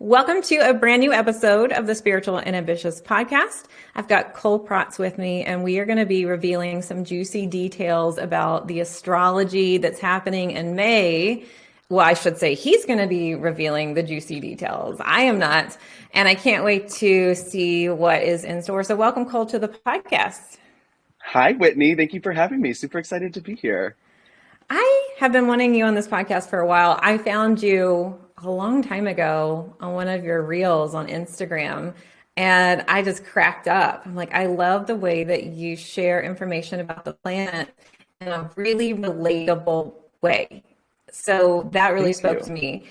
Welcome to a brand new episode of the Spiritual and Ambitious podcast. I've got Prots with me, and we are going to be revealing some juicy details about the astrology that's happening in May. Well, I should say he's going to be revealing the juicy details. I am not, and I can't wait to see what is in store. So welcome, Cole, to the podcast. Hi, Whitney. Thank you for having me. Super excited to be here. I have been wanting you on this podcast for a while. I found you a long time ago on one of your reels on Instagram, and I just cracked up. I'm like, I love the way that you share information about the planet in a really relatable way. So that really spoke to me.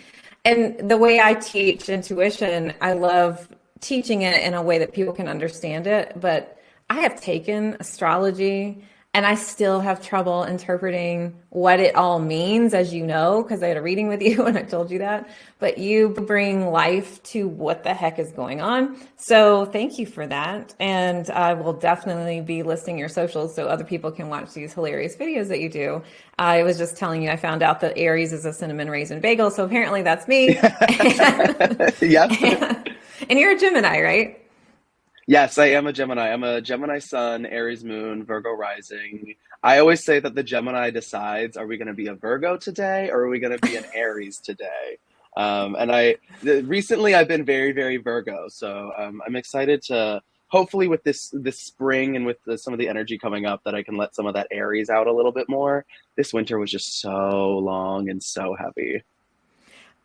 And the way I teach intuition, I love teaching it in a way that people can understand it. But I have taken astrology and I still have trouble interpreting what it all means, as you know, because I had a reading with you and I told you that. But you bring life to what the heck is going on. So thank you for that. And I will definitely be listing your socials so other people can watch these hilarious videos that you do. I was just telling you, I found out that Aries is a cinnamon raisin bagel. So apparently that's me. Yep. And you're a Gemini, right? Yes, I am a Gemini. I'm a Gemini sun, Aries moon, Virgo rising. I always say that the Gemini decides, are we going to be a Virgo today or are we going to be an Aries today? Recently I've been very, very Virgo. So I'm excited to hopefully with this spring and with some of the energy coming up that I can let some of that Aries out a little bit more. This winter was just so long and so heavy.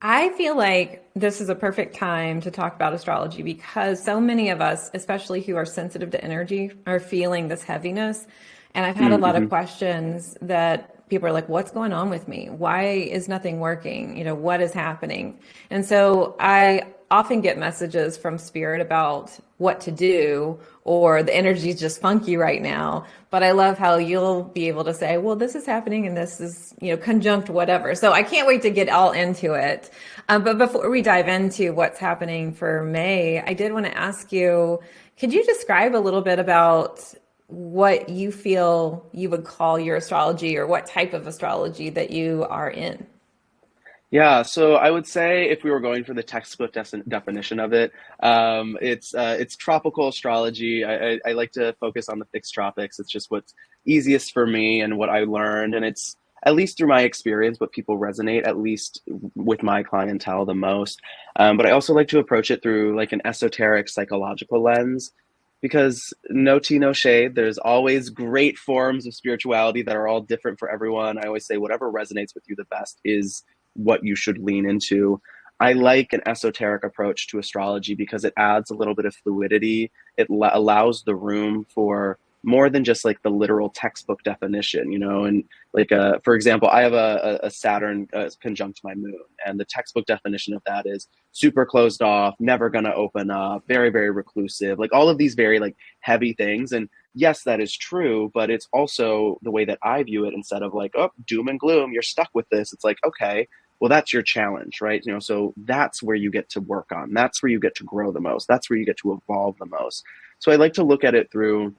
I feel like this is a perfect time to talk about astrology because so many of us, especially who are sensitive to energy, are feeling this heaviness. And I've had a lot of questions that people are like, what's going on with me? Why is nothing working? You know, what is happening? And so I often get messages from spirit about what to do, or the energy is just funky right now. But I love how you'll be able to say, well, this is happening and this is, conjunct whatever. So I can't wait to get all into it. But before we dive into what's happening for May, I did want to ask you, could you describe a little bit about what you feel you would call your astrology, or what type of astrology that you are in? Yeah, so I would say if we were going for the textbook definition of it, it's tropical astrology. I like to focus on the fixed tropics. It's just what's easiest for me and what I learned, and it's at least through my experience, what people resonate at least with my clientele the most. But I also like to approach it through like an esoteric psychological lens. Because no tea, no shade, there's always great forms of spirituality that are all different for everyone. I always say whatever resonates with you the best is what you should lean into. I like an esoteric approach to astrology because it adds a little bit of fluidity. It allows the room for more than just like the literal textbook definition, and like, for example, I have a Saturn conjunct my moon, and the textbook definition of that is super closed off, never going to open up, very, very reclusive, like all of these very like heavy things. And yes, that is true, but it's also the way that I view it. Instead of like, oh, doom and gloom, you're stuck with this. It's like, okay, well, that's your challenge, right? So that's where you get to work on. That's where you get to grow the most. That's where you get to evolve the most. So I like to look at it through,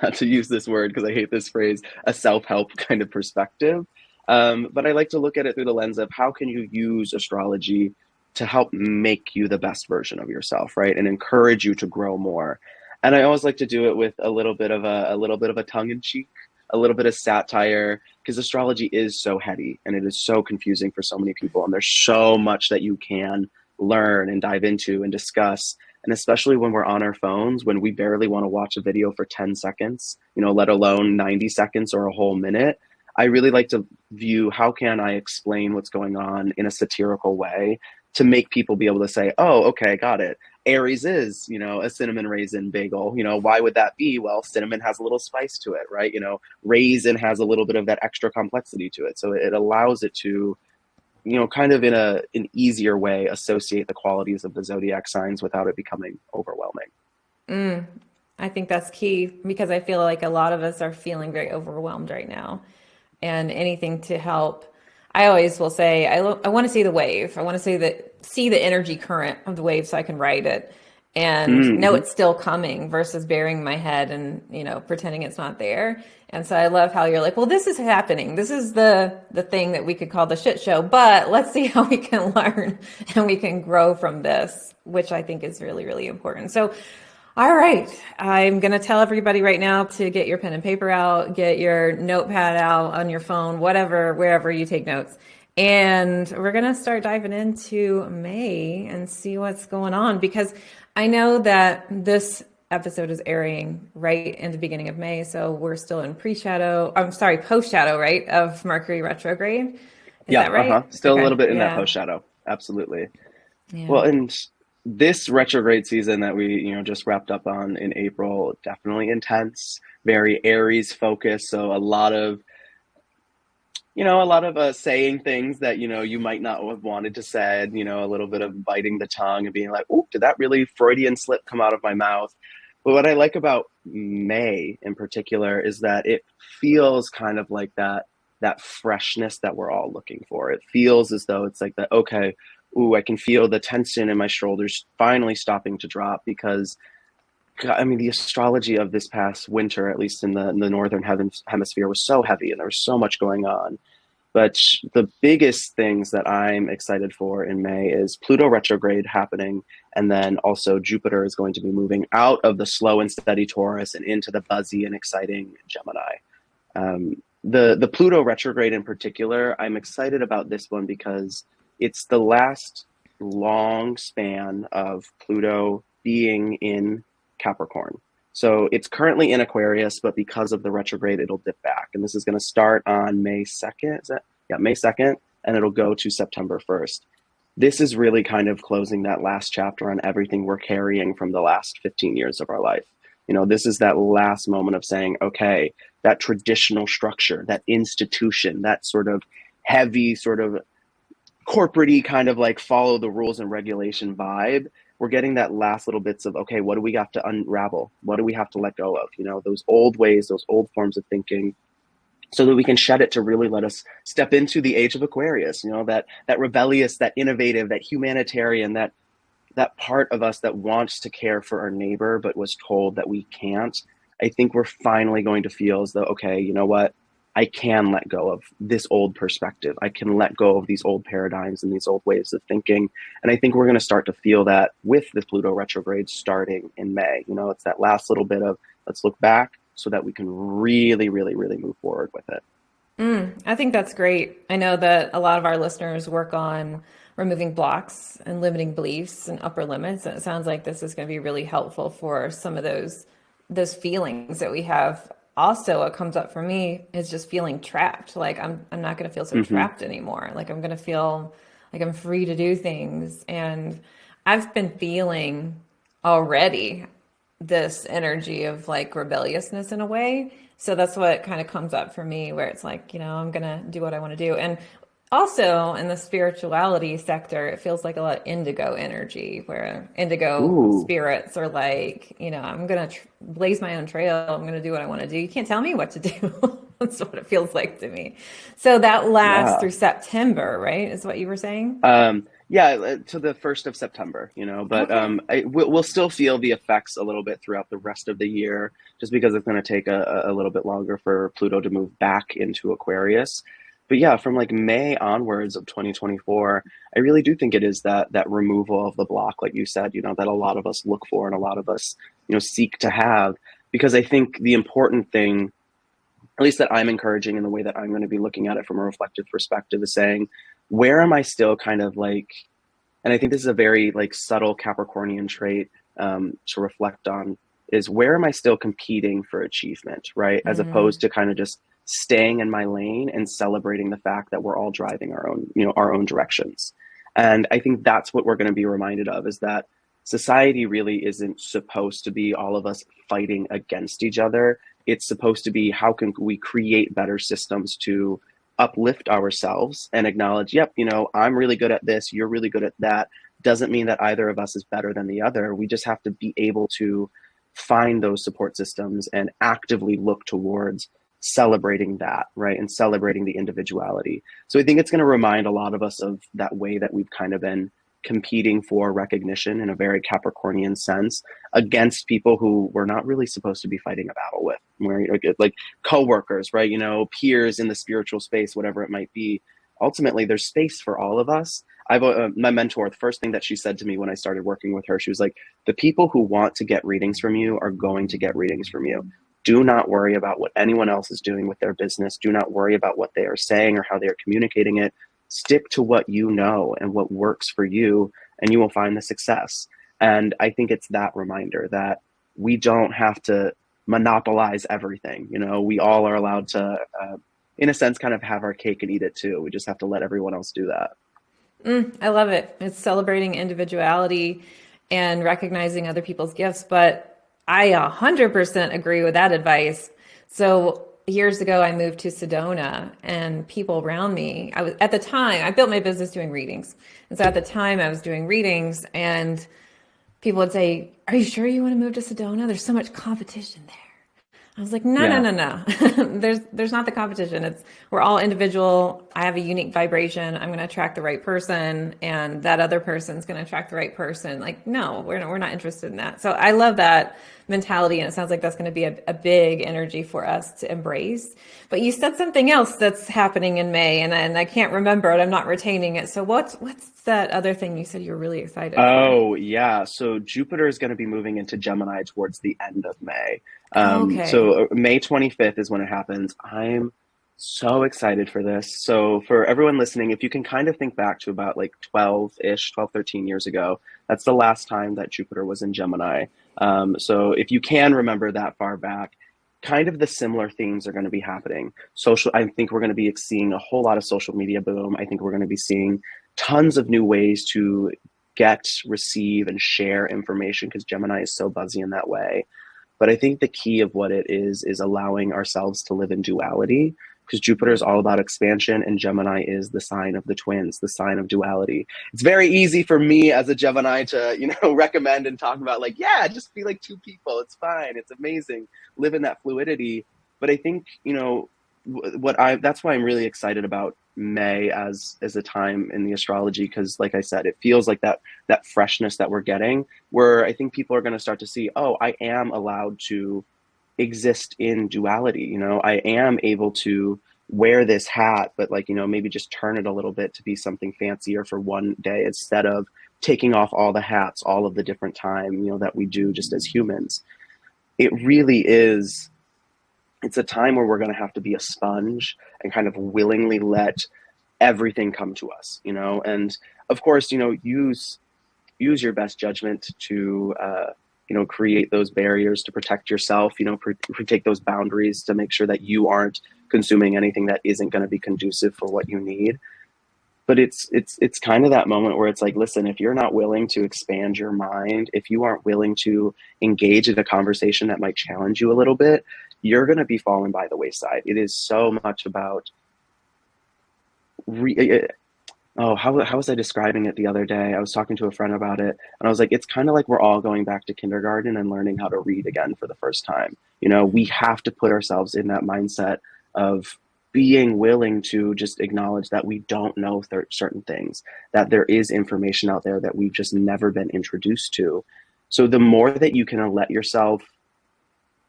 not to use this word because I hate this phrase, a self-help kind of perspective. But I like to look at it through the lens of how can you use astrology to help make you the best version of yourself, right? And encourage you to grow more. And I always like to do it with a little bit of a tongue in cheek, a little bit of satire, because astrology is so heady and it is so confusing for so many people. And there's so much that you can learn and dive into and discuss. And especially when we're on our phones, when we barely want to watch a video for 10 seconds, let alone 90 seconds or a whole minute, I really like to view how can I explain what's going on in a satirical way to make people be able to say, oh, okay, got it. Aries is, a cinnamon raisin bagel. Why would that be? Well, cinnamon has a little spice to it, right? Raisin has a little bit of that extra complexity to it. So it allows it to kind of in an easier way, associate the qualities of the zodiac signs without it becoming overwhelming. I think that's key because I feel like a lot of us are feeling very overwhelmed right now, and anything to help. I always will say, I want to see the wave. I want to see the energy current of the wave so I can ride it. and know Mm-hmm. it's still coming versus burying my head and, pretending it's not there. And so I love how you're like, well, this is happening. This is the thing that we could call the shit show, but let's see how we can learn and we can grow from this, which I think is really, really important. So, all right, I'm going to tell everybody right now to get your pen and paper out, get your notepad out on your phone, whatever, wherever you take notes. And we're going to start diving into May and see what's going on, because I know that this episode is airing right in the beginning of May. So we're still in post shadow, right, of Mercury retrograde. Is Yeah, that right? Still a Okay. little bit in that Yeah. post shadow. Absolutely. Yeah. Well, and this retrograde season that we, just wrapped up on in April, definitely intense, very Aries focused. So a lot of saying things that, you might not have wanted to say, a little bit of biting the tongue and being like, oh, did that really Freudian slip come out of my mouth? But what I like about May in particular is that it feels kind of like that freshness that we're all looking for. It feels as though it's like that, okay, ooh, I can feel the tension in my shoulders finally stopping to drop, because I mean, the astrology of this past winter, at least in the northern hemisphere, was so heavy and there was so much going on. But the biggest things that I'm excited for in May is Pluto retrograde happening, and then also Jupiter is going to be moving out of the slow and steady Taurus and into the buzzy and exciting Gemini. The Pluto retrograde in particular, I'm excited about this one because it's the last long span of Pluto being in Capricorn. So it's currently in Aquarius, but because of the retrograde, it'll dip back. And this is going to start on May 2nd. May 2nd, and it'll go to September 1st. This is really kind of closing that last chapter on everything we're carrying from the last 15 years of our life. This is that last moment of saying, okay, that traditional structure, that institution, that sort of heavy, sort of corporate-y kind of like follow the rules and regulation vibe. We're getting that last little bits of, okay, what do we have to unravel? What do we have to let go of? Those old ways, those old forms of thinking, so that we can shed it to really let us step into the age of Aquarius, that rebellious, that innovative, that humanitarian, that part of us that wants to care for our neighbor, but was told that we can't. I think we're finally going to feel as though, okay, you know what? I can let go of this old perspective. I can let go of these old paradigms and these old ways of thinking. And I think we're going to start to feel that with the Pluto retrograde starting in May. It's that last little bit of let's look back so that we can really, really, really move forward with it. I think that's great. I know that a lot of our listeners work on removing blocks and limiting beliefs and upper limits. And it sounds like this is going to be really helpful for some of those feelings that we have. Also, what comes up for me is just feeling trapped. Like I'm not going to feel so Mm-hmm. trapped anymore. Like I'm going to feel like I'm free to do things. And I've been feeling already this energy of like rebelliousness in a way. So that's what kind of comes up for me, where it's like, I'm going to do what I want to do. And also in the spirituality sector, it feels like a lot of indigo energy, where indigo Ooh, spirits are like, I'm going to blaze my own trail. I'm going to do what I want to do. You can't tell me what to do. That's what it feels like to me. So that lasts yeah. through September, right? Is what you were saying? To the 1st of September, but Okay. we'll still feel the effects a little bit throughout the rest of the year, just because it's going to take a little bit longer for Pluto to move back into Aquarius. But yeah, from like May onwards of 2024, I really do think it is that removal of the block, like you said, that a lot of us look for and a lot of us, seek to have. Because I think the important thing, at least that I'm encouraging in the way that I'm going to be looking at it from a reflective perspective, is saying, where am I still kind of like, and I think this is a very like subtle Capricornian trait to reflect on, is where am I still competing for achievement, right? As opposed to kind of just staying in my lane and celebrating the fact that we're all driving our own directions. And I think that's what we're going to be reminded of, is that society really isn't supposed to be all of us fighting against each other. It's supposed to be, how can we create better systems to uplift ourselves and acknowledge, yep, I'm really good at this, you're really good at that. Doesn't mean that either of us is better than the other. We just have to be able to find those support systems and actively look towards celebrating that, right? And celebrating the individuality. So I think it's going to remind a lot of us of that way that we've kind of been competing for recognition in a very Capricornian sense against people who we're not really supposed to be fighting a battle with. We're like coworkers, right? You know, peers in the spiritual space, whatever it might be. Ultimately, there's space for all of us. I've my mentor, the first thing that she said to me when I started working with her, she was like, the people who want to get readings from you are going to get readings from you. Do not worry about what anyone else is doing with their business. Do not worry about what they are saying or how they are communicating it. Stick to what you know and what works for you, and you will find the success. And I think it's that reminder that we don't have to monopolize everything. You know, we all are allowed to, in a sense, kind of have our cake and eat it too. We just have to let everyone else do that. I love it. It's celebrating individuality and recognizing other people's gifts. But I 100% agree with that advice. So years ago, I moved to Sedona, and people around me, I was at the time, I built my business doing readings. And so at the time I was doing readings, and people would say, are you sure you want to move to Sedona? There's so much competition there. I was like, no, Yeah. no, no, no. There's not the competition. We're all individual. I have a unique vibration. I'm going to attract the right person, and that other person's going to attract the right person. Like, no, we're not interested in that. So I love that mentality, and it sounds like that's going to be a big energy for us to embrace. But you said something else that's happening in May, and I can't remember it. I'm not retaining it. So what's that other thing you said you were really excited for? Oh, yeah. So Jupiter is going to be moving into Gemini towards the end of May. Okay. So May 25th is when it happens. I'm so excited for this. So for everyone listening, if you can kind of think back to about like 12, 13 years ago, that's the last time that Jupiter was in Gemini. So if you can remember that far back, kind of the similar themes are going to be happening. I think we're going to be seeing a whole lot of social media boom. I think we're going to be seeing tons of new ways to get, receive, and share information, because Gemini is so buzzy in that way. But I think the key of what it is allowing ourselves to live in duality, because Jupiter is all about expansion and Gemini is the sign of the twins, the sign of duality. It's very easy for me as a Gemini to, recommend and talk about like, yeah, just be like two people. It's fine. It's amazing. Live in that fluidity. But I think, that's why I'm really excited about May as a time in the astrology, because like I said, it feels like that freshness that we're getting, where I think people are going to start to see, oh, I am allowed to exist in duality. I am able to wear this hat, but maybe just turn it a little bit to be something fancier for one day, instead of taking off all the hats all of the different time, that we do just as humans. It really is, it's a time where we're going to have to be a sponge and kind of willingly let everything come to us, and of course, use your best judgment to, create those barriers to protect yourself, take those boundaries to make sure that you aren't consuming anything that isn't going to be conducive for what you need. But it's kind of that moment where it's like, listen, if you're not willing to expand your mind, if you aren't willing to engage in a conversation that might challenge you a little bit, you're going to be falling by the wayside. It is so much about how was I describing it the other day? I was talking to a friend about it, and I was like, it's kind of like we're all going back to kindergarten and learning how to read again for the first time. We have to put ourselves in that mindset of being willing to just acknowledge that we don't know certain things, that there is information out there that we've just never been introduced to. So the more that you can let yourself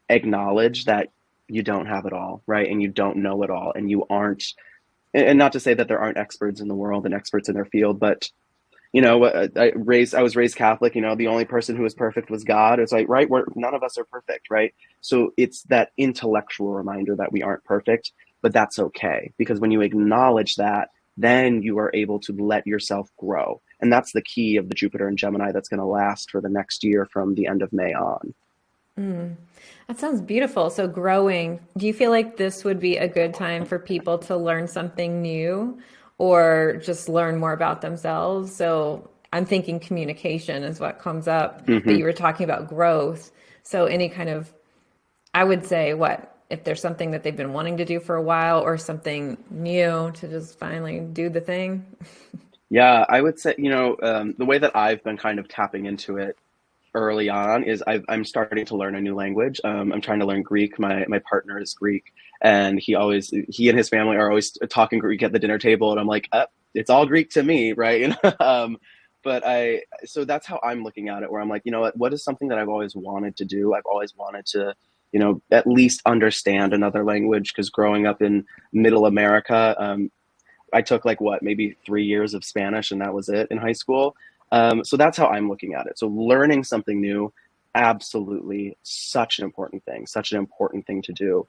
acknowledge that you don't have it all, right? And you don't know it all, and you aren't, and not to say that there aren't experts in the world and experts in their field, but I was raised Catholic. The only person who was perfect was God. It's like, right, none of us are perfect, right? So it's that intellectual reminder that we aren't perfect, but that's okay, because when you acknowledge that, then you are able to let yourself grow, and that's the key of the Jupiter and Gemini that's going to last for the next year from the end of May on. That sounds beautiful. So growing, do you feel like this would be a good time for people to learn something new or just learn more about themselves? So I'm thinking communication is what comes up, but Hmm. you were talking about growth. So any kind of, I would say if there's something that they've been wanting to do for a while or something new to just finally do the thing. Yeah, I would say, the way that I've been kind of tapping into it early on is I'm starting to learn a new language. I'm trying to learn Greek. My partner is Greek, and he and his family are always talking Greek at the dinner table, and I'm like, it's all Greek to me, right? But so that's how I'm looking at it, where I'm like, you know what is something that I've always wanted to do? I've always wanted to, at least understand another language, because growing up in middle America, I took like maybe 3 years of Spanish, and that was it in high school. So that's how I'm looking at it. So learning something new, absolutely such an important thing, such an important thing to do.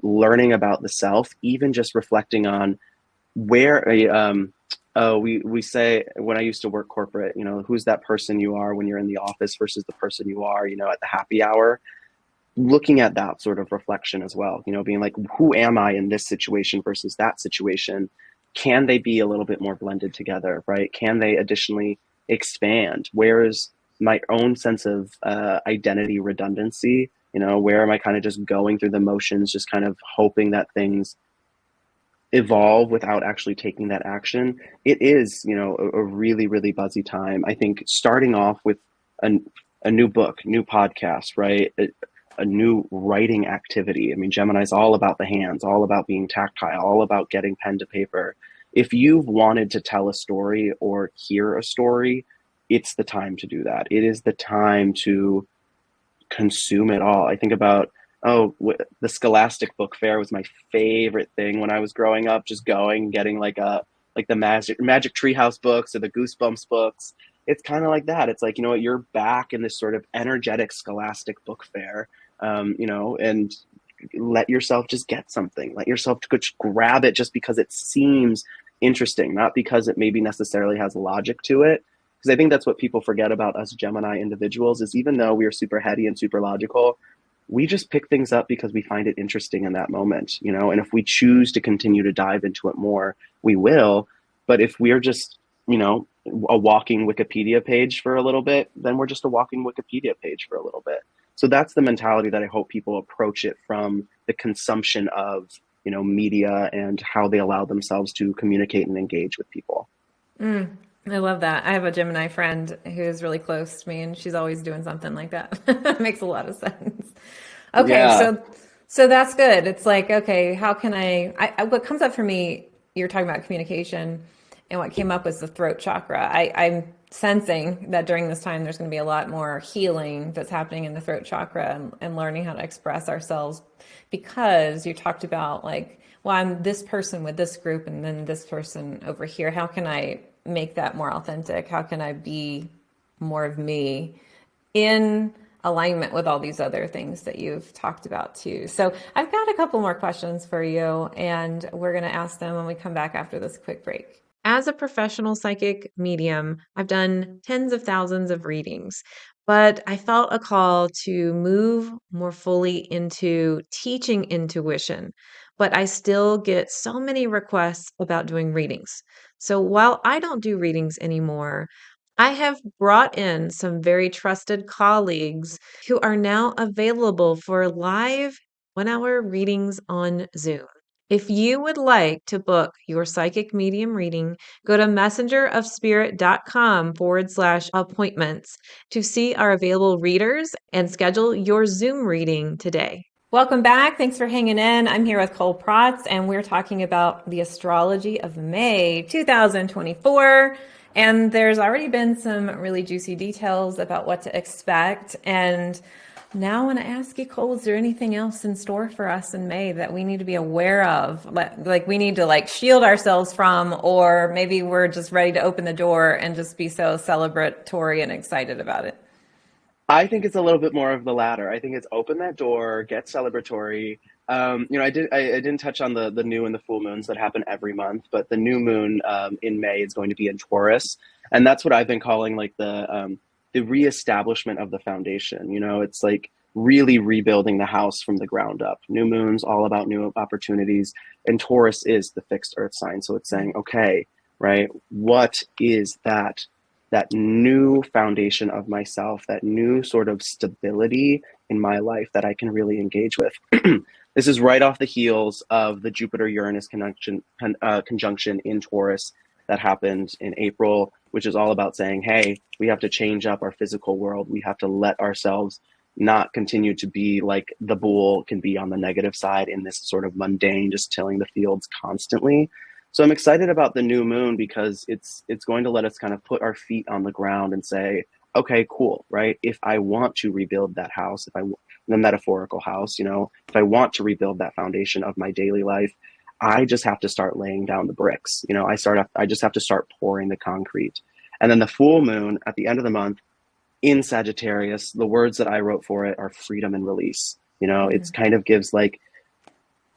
Learning about the self, even just reflecting on where we say, when I used to work corporate, who's that person you are when you're in the office versus the person you are, at the happy hour. Looking at that sort of reflection as well, being like, who am I in this situation versus that situation? Can they be a little bit more blended together, right? Can they additionally expand? Where is my own sense of identity redundancy? Where am I kind of just going through the motions, just kind of hoping that things evolve without actually taking that action? It is, a really, really buzzy time. I think starting off with a new book, new podcast, right? A new writing activity. I mean, Gemini's all about the hands, all about being tactile, all about getting pen to paper. If you've wanted to tell a story or hear a story, it's the time to do that. It is the time to consume it all. I think about, the Scholastic Book Fair was my favorite thing when I was growing up, just getting like the Magic Treehouse books or the Goosebumps books. It's kind of like that. It's like, you're back in this sort of energetic Scholastic Book Fair, and let yourself just get something. Let yourself just grab it just because it seems interesting, not because it maybe necessarily has logic to it. Because I think that's what people forget about us Gemini individuals, is even though we are super heady and super logical, we just pick things up because we find it interesting in that moment, and if we choose to continue to dive into it more, we will. But if we're just, a walking Wikipedia page for a little bit, then we're just a walking Wikipedia page for a little bit. So that's the mentality that I hope people approach it from, the consumption of, media and how they allow themselves to communicate and engage with people. I love that. I have a Gemini friend who's really close to me, and she's always doing something like that. Makes a lot of sense. Okay, Yeah. so that's good. It's like, okay, how can what comes up for me, you're talking about communication, and what came up was the throat chakra. I'm sensing that during this time, there's going to be a lot more healing that's happening in the throat chakra, and learning how to express ourselves, because you talked about like, well, I'm this person with this group and then this person over here. How can I make that more authentic? How can I be more of me in alignment with all these other things that you've talked about too? So I've got a couple more questions for you, and we're going to ask them when we come back after this quick break. As a professional psychic medium, I've done tens of thousands of readings, but I felt a call to move more fully into teaching intuition. But I still get so many requests about doing readings. So while I don't do readings anymore, I have brought in some very trusted colleagues who are now available for live 1 hour readings on Zoom. If you would like to book your psychic medium reading, go to messengerofspirit.com/appointments to see our available readers and schedule your Zoom reading today. Welcome back. Thanks for hanging in. I'm here with Cole Prots, and we're talking about the astrology of May 2024. And there's already been some really juicy details about what to expect. And now I want to ask you, Cole, is there anything else in store for us in May that we need to be aware of? Like we need to shield ourselves from, or maybe we're just ready to open the door and just be so celebratory and excited about it? I think it's a little bit more of the latter. I think it's open that door, get celebratory. I didn't touch on the new and the full moons that happen every month, but the new moon in May is going to be in Taurus, and that's what I've been calling like the reestablishment of the foundation. It's like really rebuilding the house from the ground up. New moon's all about new opportunities, and Taurus is the fixed earth sign, so it's saying, okay, right, what is that new foundation of myself, that new sort of stability in my life that I can really engage with. This is right off the heels of the Jupiter-Uranus conjunction in Taurus that happened in April, which is all about saying, hey, we have to change up our physical world. We have to let ourselves not continue to be like the bull can be on the negative side in this sort of mundane, just tilling the fields constantly. So I'm excited about the new moon because it's going to let us kind of put our feet on the ground and say, okay, cool, right? If I want to rebuild that house, the metaphorical house, if I want to rebuild that foundation of my daily life, I just have to start laying down the bricks. I just have to start pouring the concrete. And then the full moon at the end of the month in Sagittarius, the words that I wrote for it are freedom and release. It's kind of gives like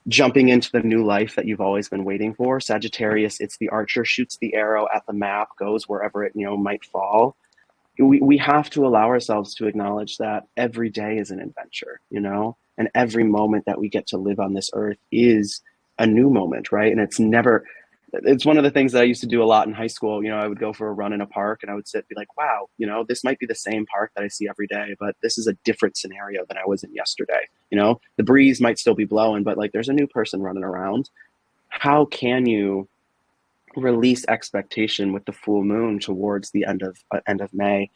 jumping into the new life that you've always been waiting for. Sagittarius, it's the archer shoots the arrow at the map, goes wherever it might fall. We have to allow ourselves to acknowledge that every day is an adventure, and every moment that we get to live on this earth is a new moment, right? And it's one of the things that I used to do a lot in high school. I would go for a run in a park and I would sit and be like, wow, this might be the same park that I see every day, but this is a different scenario than I was in yesterday. The breeze might still be blowing, but like there's a new person running around. How can you release expectation with the full moon towards the end of May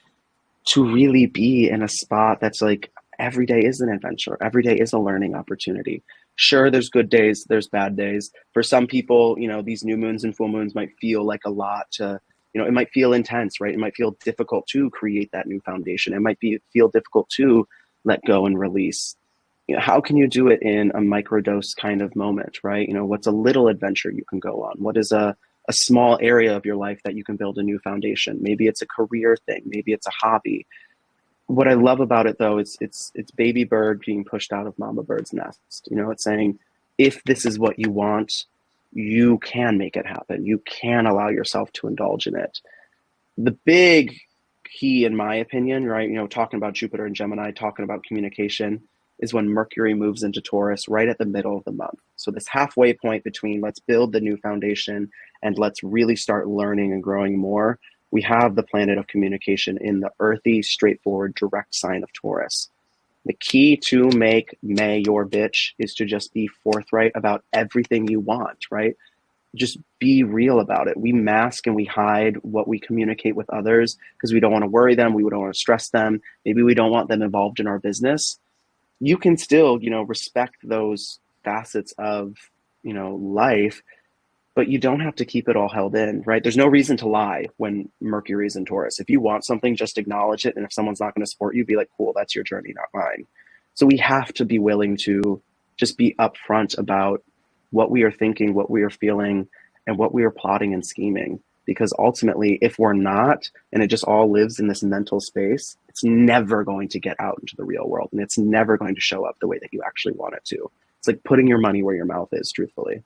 to really be in a spot that's like every day is an adventure, every day is a learning opportunity. Sure, there's good days, there's bad days. For some people, these new moons and full moons might feel like a lot to, it might feel intense, right? It might feel difficult to create that new foundation. It might feel difficult to let go and release. How can you do it in a microdose kind of moment, right? What's a little adventure you can go on? What is a small area of your life that you can build a new foundation? Maybe it's a career thing, maybe it's a hobby. What I love about it though is it's baby bird being pushed out of mama bird's nest. It's saying, if this is what you want, you can make it happen. You can allow yourself to indulge in it. The big key, in my opinion, right, talking about Jupiter and Gemini, talking about communication, is when Mercury moves into Taurus right at the middle of the month. So this halfway point between let's build the new foundation and let's really start learning and growing more, we have the planet of communication in the earthy, straightforward, direct sign of Taurus. The key to make May your bitch is to just be forthright about everything you want, right? Just be real about it. We mask and we hide what we communicate with others because we don't want to worry them. We don't want to stress them. Maybe we don't want them involved in our business. You can still, respect those facets of, life, but you don't have to keep it all held in, right? There's no reason to lie when Mercury is in Taurus. If you want something, just acknowledge it. And if someone's not going to support you, be like, cool, that's your journey, not mine. So we have to be willing to just be upfront about what we are thinking, what we are feeling, and what we are plotting and scheming. Because ultimately, if we're not, and it just all lives in this mental space, it's never going to get out into the real world. And it's never going to show up the way that you actually want it to. It's like putting your money where your mouth is, truthfully.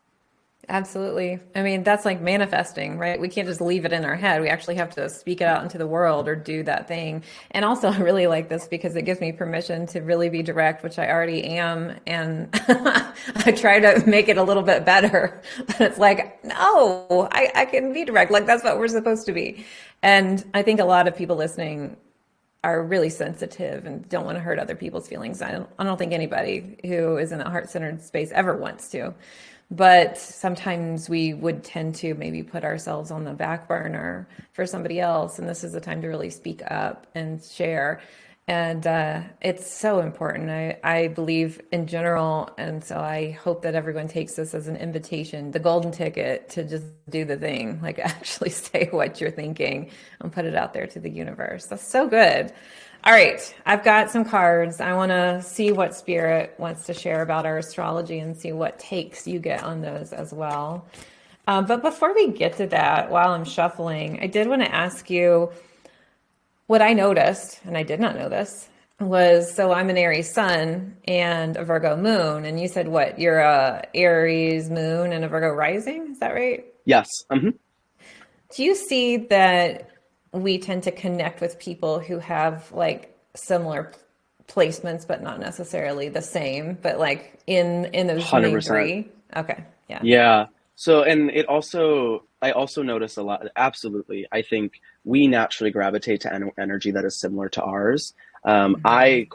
Absolutely. I mean, that's like manifesting, right? We can't just leave it in our head. We actually have to speak it out into the world or do that thing. And also, I really like this because it gives me permission to really be direct, which I already am. And I try to make it a little bit better. But it's like, no, I can be direct. Like, that's what we're supposed to be. And I think a lot of people listening are really sensitive and don't want to hurt other people's feelings. I don't think anybody who is in a heart-centered space ever wants to. But sometimes we would tend to maybe put ourselves on the back burner for somebody else. And this is the time to really speak up and share. And it's so important. I believe in general. And so I hope that everyone takes this as an invitation, the golden ticket to just do the thing, like actually say what you're thinking and put it out there to the universe. That's so good. All right, I've got some cards. I want to see what Spirit wants to share about our astrology and see what takes you get on those as well. But before we get to that, while I'm shuffling, I did want to ask you what I noticed, and I did not know this, was so I'm an Aries sun and a Virgo moon. And you said what? You're a Aries moon and a Virgo rising? Is that right? Yes. Mm-hmm. Do you see that we tend to connect with people who have like similar placements, but not necessarily the same, but like in those main 100%. three? Okay. Yeah. Yeah. So, and I also notice a lot. Absolutely. I think we naturally gravitate to energy that is similar to ours. I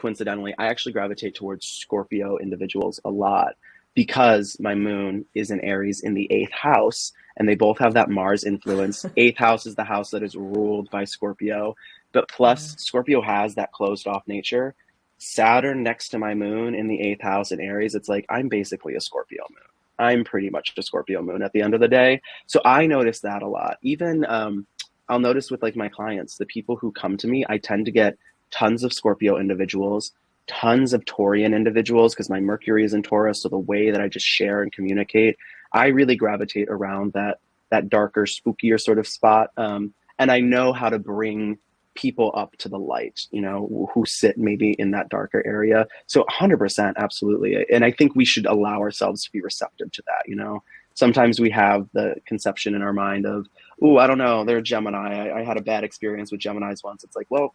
actually gravitate towards Scorpio individuals a lot because my moon is in Aries in the eighth house, and they both have that Mars influence. Eighth house is the house that is ruled by Scorpio, but plus Scorpio has that closed off nature. Saturn next to my moon in the eighth house in Aries, it's like I'm basically a Scorpio moon. I'm pretty much a Scorpio moon at the end of the day. So I notice that a lot. Even I'll notice with like my clients, the people who come to me, I tend to get tons of Scorpio individuals, tons of Taurian individuals, because my Mercury is in Taurus. So the way that I just share and communicate, I really gravitate around that darker, spookier sort of spot. And I know how to bring people up to the light, who sit maybe in that darker area. So 100%, absolutely. And I think we should allow ourselves to be receptive to that. Sometimes we have the conception in our mind of, oh, I don't know, they're a Gemini. I had a bad experience with Geminis once. It's like, well,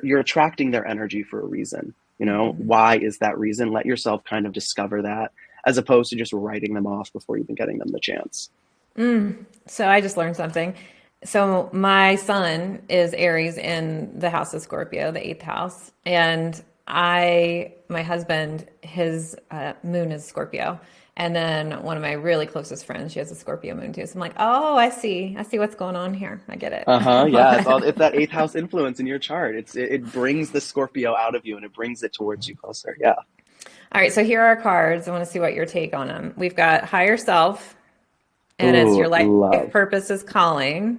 you're attracting their energy for a reason. Why is that reason? Let yourself kind of discover that, as opposed to just writing them off before even getting them the chance. So I just learned something. So my son is Aries in the house of Scorpio, the eighth house. And my husband, his moon is Scorpio. And then one of my really closest friends, she has a Scorpio moon too. So I'm like, oh, I see what's going on here. I get it. Yeah. It's that eighth house influence in your chart. It brings the Scorpio out of you and it brings it towards you closer. Yeah. All right. So here are our cards. I want to see what your take on them. We've got higher self, and it's your life purpose is calling.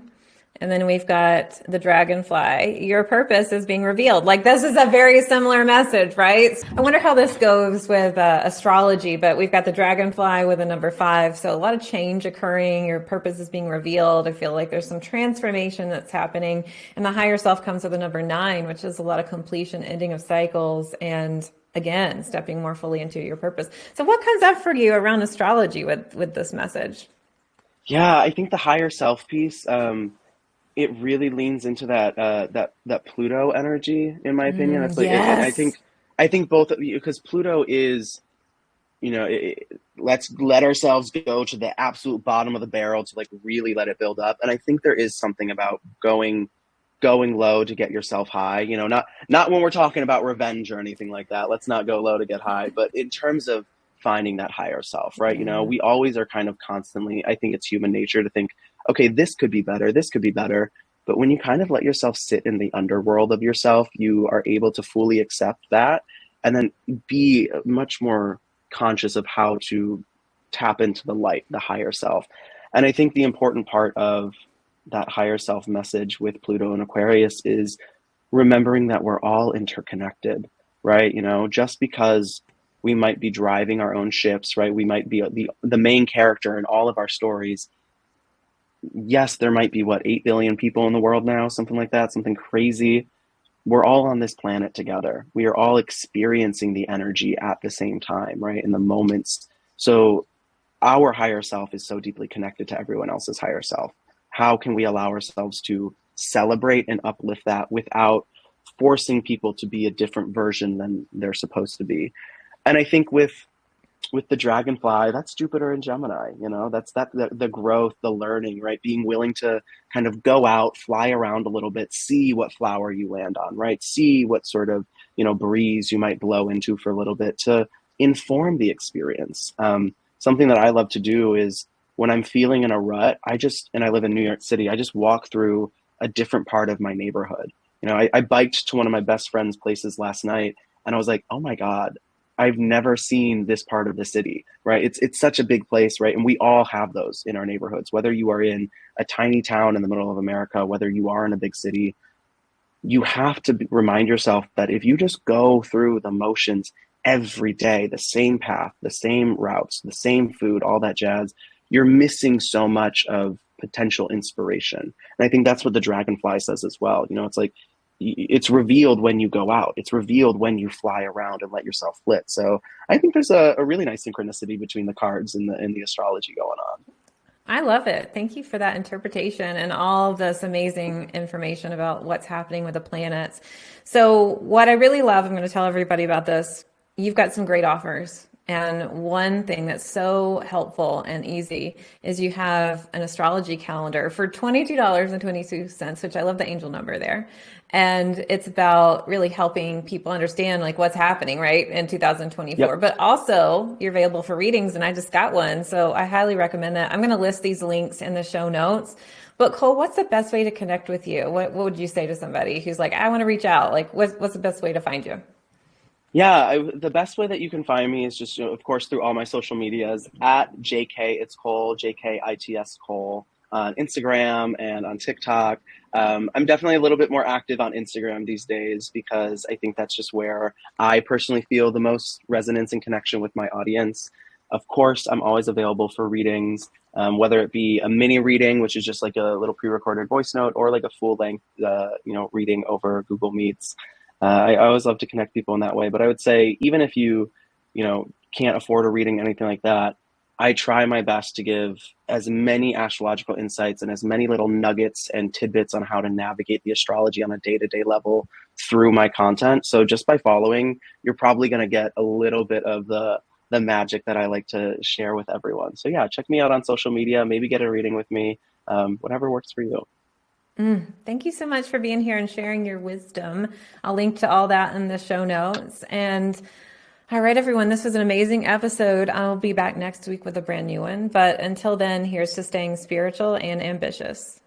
And then we've got the dragonfly. Your purpose is being revealed. Like, this is a very similar message, right? I wonder how this goes with astrology, but we've got the dragonfly with a number 5. So a lot of change occurring. Your purpose is being revealed. I feel like there's some transformation that's happening. And the higher self comes with a number 9, which is a lot of completion, ending of cycles, and again, stepping more fully into your purpose. So what comes up for you around astrology with this message? Yeah, I think the higher self piece, it really leans into that Pluto energy, in my opinion. That's like, Yes. I think both of you, because Pluto is, let's let ourselves go to the absolute bottom of the barrel to like really let it build up. And I think there is something about going low to get yourself high. Not when we're talking about revenge or anything like that. Let's not go low to get high. But in terms of finding that higher self, right? We always are kind of constantly, I think it's human nature to think, okay, this could be better, this could be better. But when you kind of let yourself sit in the underworld of yourself, you are able to fully accept that and then be much more conscious of how to tap into the light, the higher self. And I think the important part of that higher self message with Pluto and Aquarius is remembering that we're all interconnected, right? Just because we might be driving our own ships, right? We might be the main character in all of our stories. Yes, there might be 8 billion people in the world now, something like that, something crazy. We're all on this planet together. We are all experiencing the energy at the same time, right? In the moments. So our higher self is so deeply connected to everyone else's higher self. How can we allow ourselves to celebrate and uplift that without forcing people to be a different version than they're supposed to be? And I think with the dragonfly, that's Jupiter and Gemini, that's the growth, the learning, right? Being willing to kind of go out, fly around a little bit, see what flower you land on, right? See what sort of, breeze you might blow into for a little bit to inform the experience. Something that I love to do is when I'm feeling in a rut, and I live in New York City, I just walk through a different part of my neighborhood. I biked to one of my best friend's places last night and I was like, oh my God, I've never seen this part of the city, right? It's such a big place, right? And we all have those in our neighborhoods, whether you are in a tiny town in the middle of America, whether you are in a big city, you have to remind yourself that if you just go through the motions every day, the same path, the same routes, the same food, all that jazz, you're missing so much of potential inspiration. And I think that's what the dragonfly says as well. It's like, it's revealed when you go out. It's revealed when you fly around and let yourself flit. So I think there's a really nice synchronicity between the cards and the astrology going on. I love it. Thank you for that interpretation and all this amazing information about what's happening with the planets. So what I really love, I'm going to tell everybody about this. You've got some great offers. And one thing that's so helpful and easy is you have an astrology calendar for $22.22, which I love the angel number there. And it's about really helping people understand like what's happening, right, in 2024. Yep. But also you're available for readings, and I just got one. So I highly recommend that. I'm going to list these links in the show notes. But Cole, what's the best way to connect with you? What would you say to somebody who's like, I want to reach out? Like, what's the best way to find you? Yeah, the best way that you can find me is just, of course, through all my social medias at JK It's Cole, JKITS Cole on Instagram and on TikTok. I'm definitely a little bit more active on Instagram these days because I think that's just where I personally feel the most resonance and connection with my audience. Of course, I'm always available for readings, whether it be a mini reading, which is just like a little pre-recorded voice note, or like a full length, reading over Google Meets. I always love to connect people in that way. But I would say even if you can't afford a reading, anything like that, I try my best to give as many astrological insights and as many little nuggets and tidbits on how to navigate the astrology on a day-to-day level through my content. So just by following, you're probably going to get a little bit of the magic that I like to share with everyone. So yeah, check me out on social media. Maybe get a reading with me. Whatever works for you. Thank you so much for being here and sharing your wisdom. I'll link to all that in the show notes. And all right, everyone, this was an amazing episode. I'll be back next week with a brand new one. But until then, here's to staying spiritual and ambitious.